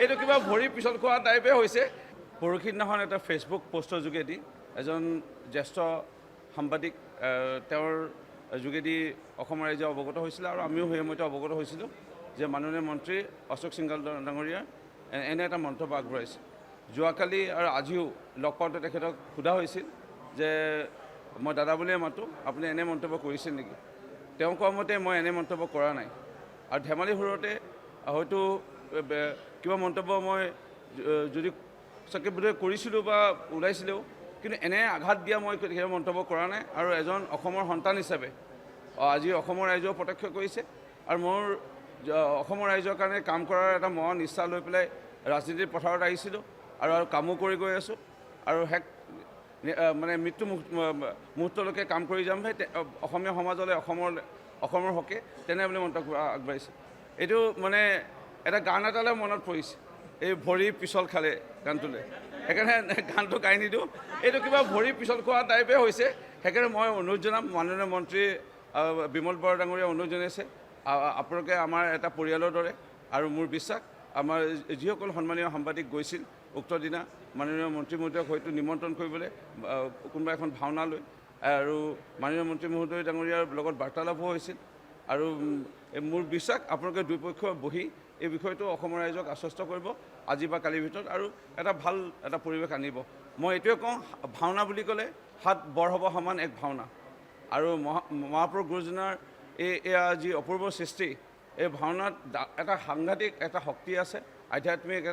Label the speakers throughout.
Speaker 1: এইটো কিবা ভৰি পিছত খোৱা টাইপে হৈছে। পৰহি দিনাখন এটা ফেচবুক পোষ্টৰ যোগেদি এজন জ্যেষ্ঠ সাংবাদিক তেওঁৰ যোগেদি অসম ৰাইজে অৱগত হৈছিলে আৰু আমিও সেই সময়তে অৱগত হৈছিলোঁ যে মাননীয় মন্ত্ৰী অশোক সিংঘল ডাঙৰীয়া এনে এটা মন্তব্য আগবঢ়াইছে। যোৱাকালি আৰু আজিও লগ পাওঁতে তেখেতক সোধা হৈছিল যে মই দাদা বুলিয়ে মাতোঁ, আপুনি এনে মন্তব্য কৰিছিল নেকি? তেওঁ কোৱা মতে মই এনে মন্তব্য কৰা নাই। আৰু ধেমালি সুৰতে হয়তো কিবা মন্তব্য মই যদি চাগে বোধহয় কৰিছিলোঁ বা ওলাইছিলোঁ, কিন্তু এনে আঘাত দিয়া মই সেই মন্তব্য কৰা নাই। আৰু এজন অসমৰ সন্তান হিচাপে আজি অসমৰ ৰাইজেও প্ৰত্যক্ষ কৰিছে আৰু মোৰ অসমৰ ৰাইজৰ কাৰণে কাম কৰাৰ এটা মন ইচ্ছা লৈ পেলাই ৰাজনীতিৰ পথাৰত আহিছিলোঁ আৰু কামো কৰি গৈ আছোঁ আৰু মানে মৃত্যু মুহূৰ্তলৈকে কাম কৰি যাম ভাই অসমীয়া সমাজলৈ অসমৰ হকে তেনে বুলি মন্তব্য আগবাঢ়িছে। এইটো মানে এটা গান এটালৈ মনত পৰিছে, এই ভৰি পিছল খালে গানটোলৈ, সেইকাৰণে গানটো গাই নিদিওঁ। এইটো কিবা ভৰি পিছল খোৱা টাইপে হৈছে। সেইকাৰণে মই অনুৰোধ জনাম, মাননীয় মন্ত্ৰী বিমল বৰা ডাঙৰীয়া অনুৰোধ জনাইছে, আপোনালোকে আমাৰ এটা পৰিয়ালৰ দৰে আৰু মোৰ বিশ্বাস আমাৰ যিসকল সন্মানীয় সাংবাদিক গৈছিল উক্ত দিনা মাননীয় মন্ত্ৰী মহোদয়ক হয়তো নিমন্ত্ৰণ কৰিবলৈ কোনোবা এখন ভাওনা লৈ, আৰু মাননীয় মন্ত্ৰী মহোদয় ডাঙৰীয়াৰ লগত বাৰ্তালাপো হৈছিল। আৰু মোৰ বিশ্বাস আপোনালোকে দুয়োপক্ষ বহি এই বিষয়টো অসমৰ ৰাইজক আশ্বস্ত কৰিব আজি বা কালিৰ ভিতৰত আৰু এটা ভাল এটা পৰিৱেশ আনিব। মই এইটোৱে কওঁ, ভাওনা বুলি ক'লে হাত বৰ হ'ব সমান এক ভাওনা আৰু মহাপুৰুষ গুৰুজনাৰ এয়া যি অপূৰ্ব সৃষ্টি, এই ভাওনাত এটা সাংঘাতিক এটা শক্তি আছে, আধ্যাত্মিক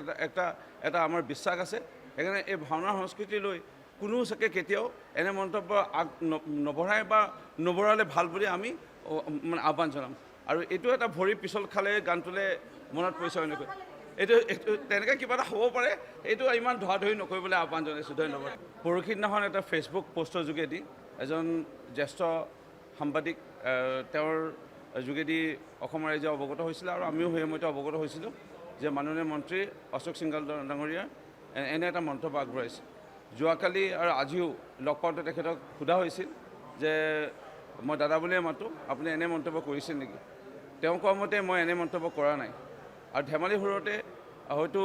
Speaker 1: এটা আমাৰ বিশ্বাস আছে। সেইকাৰণে এই ভাওনাৰ সংস্কৃতি লৈ কোনো চাগে কেতিয়াও এনে মন্তব্য নবঢ়ায় বা নবঢ়ালে ভাল বুলি আমি মানে আহ্বান জনাম। আৰু এইটো এটা ভৰি পিছল খালে গানটোলৈ মনত পৰিছে এনেকৈ, এইটো তেনেকৈ কিবা এটা হ'ব পাৰে, এইটো ইমান ধৰাধৰি নকৰিবলৈ আহ্বান জনাইছোঁ। ধন্যবাদ। পৰহি দিনাখন এটা ফেচবুক পোষ্টৰ যোগেদি এজন জ্যেষ্ঠ সাংবাদিক তেওঁৰ যোগেদি অসম ৰাইজে অৱগত হৈছিলে আৰু আমিও সেই সময়তে অৱগত হৈছিলোঁ যে মাননীয় মন্ত্ৰী অশোক সিংঘল ডাঙৰীয়া এনে এটা মন্তব্য আগবঢ়াইছে। যোৱাকালি আৰু আজিও লগ পাওঁতে তেখেতক সোধা হৈছিল যে মই দাদা বুলিয়ে মাতোঁ, আপুনি এনে মন্তব্য কৰিছিল নেকি? তেওঁ কোৱা মতে মই এনে মন্তব্য কৰা নাই। আৰু ধেমালি সুৰতে হয়তো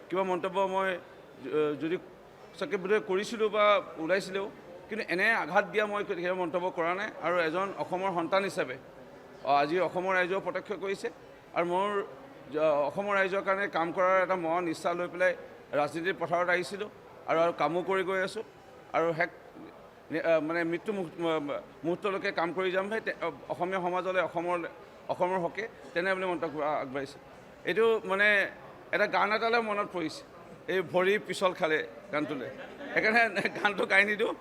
Speaker 1: কিবা মন্তব্য মই যদি চাগে বোধহয় কৰিছিলোঁ বা ওলাইছিলোঁ, কিন্তু এনে আঘাত দিয়া মই সেই মন্তব্য কৰা নাই। আৰু এজন অসমৰ সন্তান হিচাপে আজি অসমৰ ৰাইজেও প্ৰত্যক্ষ কৰিছে আৰু মোৰ অসমৰ ৰাইজৰ কাৰণে কাম কৰাৰ এটা মন ইচ্ছা লৈ পেলাই ৰাজনীতিৰ পথাৰত আহিছিলোঁ আৰু কামো কৰি গৈ আছোঁ আৰু মানে মৃত্যু মুহূৰ্তলৈকে কাম কৰি যাম ভাই অসমীয়া সমাজলৈ অসমৰ হকে তেনে বুলি মন্তব্য আগবাঢ়িছে। এইটো মানে এটা গান এটালৈ মনত পৰিছে, এই ভৰি পিছল খালে গানটোলৈ, সেইকাৰণে গানটো গাই নিদিওঁ।